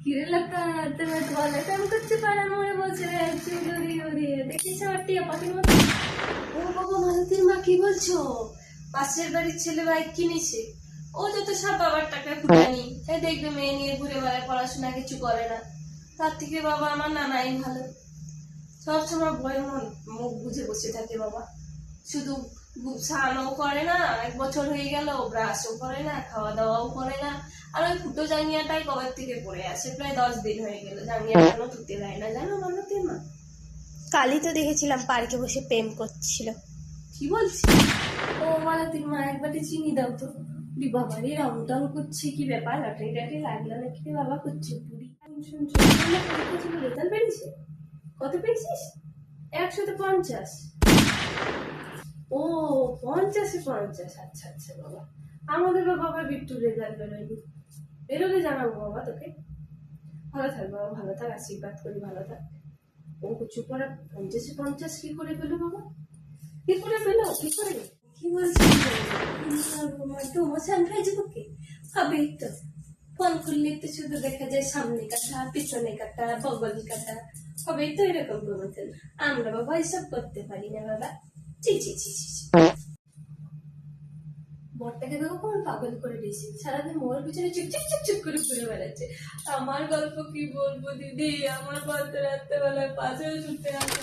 কিরে লতা, তুমি বলে কাম করতে পারার মনে বলছে রে, চুরি উড়ি দেখিস আমার টিয়া পাখির মতো। ও বাবা, মালতীর মা কি বলছো? পাশের বাড়ির ছেলে বাইক কিনেছে, ও যত সব বাবার টাকা ফুটানি, তাই দেখবে মেয়ে নিয়ে ঘুরে বেড়ায়, পড়াশোনা কিছু করে না। তার থেকে বাবা আমার নানাই ভালো। সব সময় বই মুখ বুঝে বসে থাকে বাবা, শুধু স্নানও করে না, 1 বছর হয়ে গেল, ব্রাশও করে না, খাওয়া দাওয়াও করে না। আর ওই ফুটো জাঙ্গিয়াটাই কবে থেকে পড়ে আছে, প্রায় 10 দিন হয়ে গেল, জাঙ্গিয়াটা কেন ধুতে দেয় না জানো মালতীর মা? কালই তো দেখেছিলাম পার্কে বসে প্রেম করছিল। কি বলছি? ও মালতীর মা, একবারে চিনি দাও তো। দি বাবারে, রং টং করছে, কি ব্যাপার? লটারি টাটারি লাগলো নাকি রে বাবা? করছে পুরি শুনছো? রেজাল্ট বেরিয়েছে? কত পেয়েছিস? 100-50? ও, 50-50, আচ্ছা আচ্ছা বাবা। আমাদের বাবা বিট্টুর রেজাল্ট বেরোয়নি, বেরোলে জানাবো বাবা তোকে। ভালো থাক বাবা, ভালো থাক, আশীর্বাদ করি ভালো থাক। ও কিছু করে 50-50 কি করে পেলো বাবা? কি করে পেলো? কি করে? কি বলছিস? প্রমোশন হয়েছে তোকে? হবেই তো। ফোন করলে তো শুধু দেখা যায় সামনে কাটা, পিছনে কাটা, বগল কাটা। হবেই তো এরকম প্রমোশন। আমরা বাবা এসব করতে পারি না বাবা। ছি ছি ছি ছি ছি। বরটাকে দেখো কোন পাগল করে দিয়েছে, সারাদিন মোর পিছনে চুপ চুপ চুপ চুপ করে ঘুরে বেড়াচ্ছে। আমার গল্প কি বলবো দিদি, আমার বলতে রাত্রেবেলায় পাশে শুতে আসে।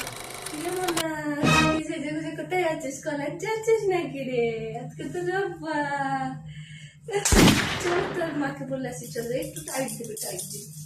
সেজে গুজে কোথায় যাচ্ছিস? কলেজ যাচ্ছিস নাকি রে? আজকে তো রোববার। চল তোর মাকে বলে আসি, চলো একটু টাইট দিবে, টাইট দিবে।